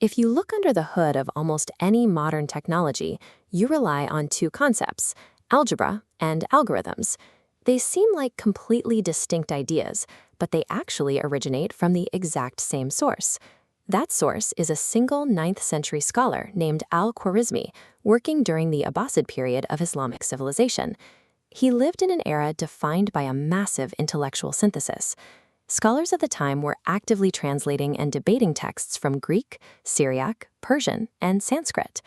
If you look under the hood of almost any modern technology, you rely on two concepts, algebra and algorithms. They seem like completely distinct ideas, but they actually originate from the exact same source. That source is a single 9th century scholar named Al-Khwarizmi, working during the Abbasid period of Islamic civilization. He lived in an era defined by a massive intellectual synthesis. Scholars of the time were actively translating and debating texts from Greek, Syriac, Persian, and Sanskrit.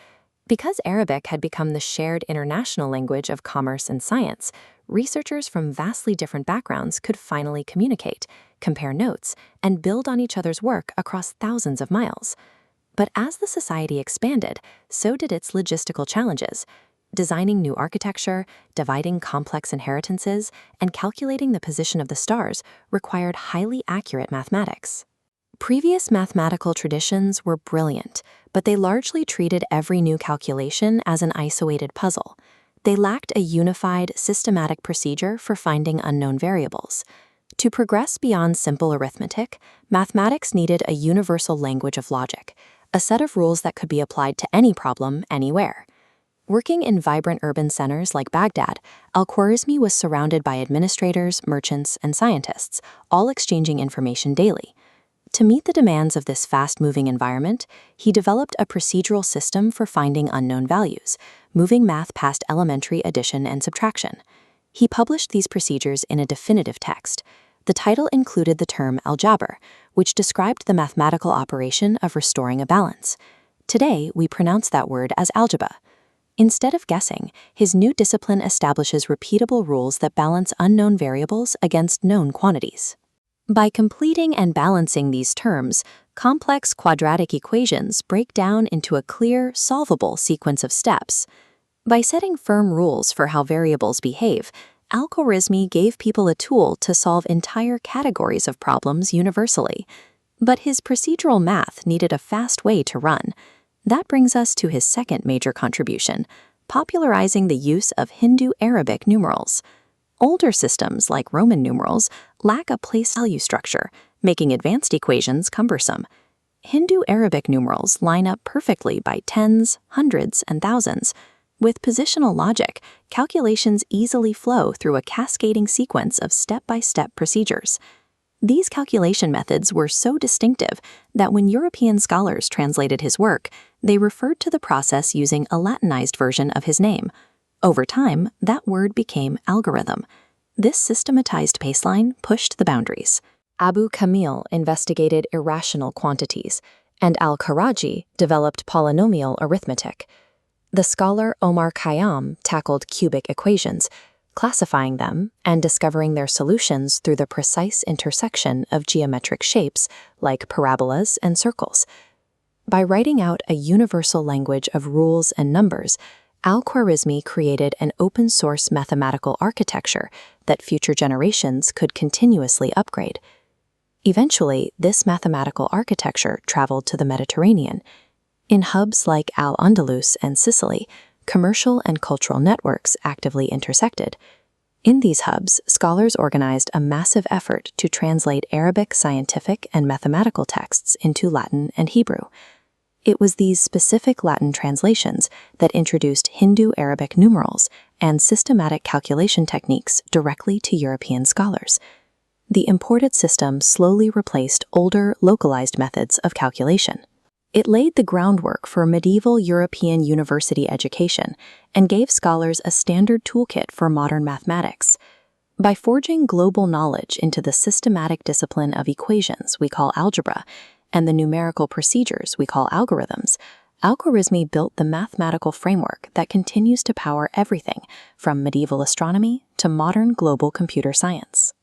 Because Arabic had become the shared international language of commerce and science, researchers from vastly different backgrounds could finally communicate, compare notes, and build on each other's work across thousands of miles. But as the society expanded, so did its logistical challenges. Designing new architecture, dividing complex inheritances, and calculating the position of the stars required highly accurate mathematics. Previous mathematical traditions were brilliant, but they largely treated every new calculation as an isolated puzzle. They lacked a unified, systematic procedure for finding unknown variables. To progress beyond simple arithmetic, mathematics needed a universal language of logic, a set of rules that could be applied to any problem, anywhere. Working in vibrant urban centers like Baghdad, Al-Khwarizmi was surrounded by administrators, merchants, and scientists, all exchanging information daily. To meet the demands of this fast-moving environment, he developed a procedural system for finding unknown values, moving math past elementary addition and subtraction. He published these procedures in a definitive text. The title included the term al-jabr, which described the mathematical operation of restoring a balance. Today, we pronounce that word as algebra. Instead of guessing, his new discipline establishes repeatable rules that balance unknown variables against known quantities. By completing and balancing these terms, complex quadratic equations break down into a clear, solvable sequence of steps. By setting firm rules for how variables behave, Al-Khwarizmi gave people a tool to solve entire categories of problems universally. But his procedural math needed a fast way to run. That brings us to his second major contribution, popularizing the use of Hindu-Arabic numerals. Older systems, like Roman numerals, lack a place value structure, making advanced equations cumbersome. Hindu-Arabic numerals line up perfectly by tens, hundreds, and thousands. With positional logic, calculations easily flow through a cascading sequence of step-by-step procedures. These calculation methods were so distinctive that when European scholars translated his work, they referred to the process using a Latinized version of his name. Over time, that word became algorithm. This systematized baseline pushed the boundaries. Abu Kamil investigated irrational quantities, and Al-Khwarizmi developed polynomial arithmetic. The scholar Omar Khayyam tackled cubic equations, classifying them and discovering their solutions through the precise intersection of geometric shapes like parabolas and circles. By writing out a universal language of rules and numbers, Al-Khwarizmi created an open-source mathematical architecture that future generations could continuously upgrade. Eventually, this mathematical architecture traveled to the Mediterranean. In hubs like Al-Andalus and Sicily, commercial and cultural networks actively intersected. In these hubs, scholars organized a massive effort to translate Arabic scientific and mathematical texts into Latin and Hebrew. It was these specific Latin translations that introduced Hindu-Arabic numerals and systematic calculation techniques directly to European scholars. The imported system slowly replaced older, localized methods of calculation. It laid the groundwork for medieval European university education and gave scholars a standard toolkit for modern mathematics. By forging global knowledge into the systematic discipline of equations we call algebra and the numerical procedures we call algorithms, Al-Khwarizmi built the mathematical framework that continues to power everything from medieval astronomy to modern global computer science.